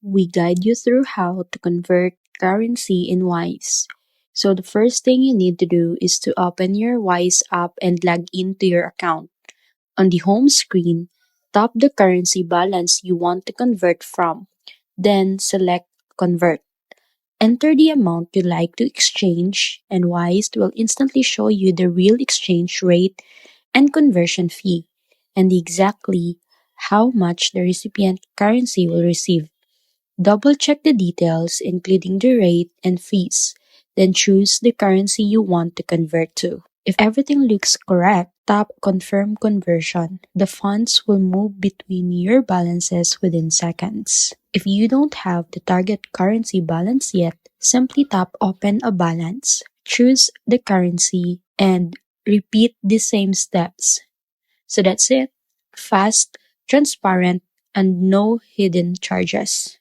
we guide you through how to convert currency in Wise. So, the first thing you need to do is to open your Wise app and log into your account. On the home screen, tap the currency balance you want to convert from, then select Convert. Enter the amount you like to exchange, and Wise will instantly show you the real exchange rate and conversion fee, and exactly how much the recipient currency will receive. Double check the details, including the rate and fees, then choose the currency you want to convert to. If everything looks correct, tap Confirm Conversion. The funds will move between your balances within seconds. If you don't have the target currency balance yet, simply tap Open a Balance, choose the currency, and repeat the same steps. So that's it. Fast, transparent, and no hidden charges.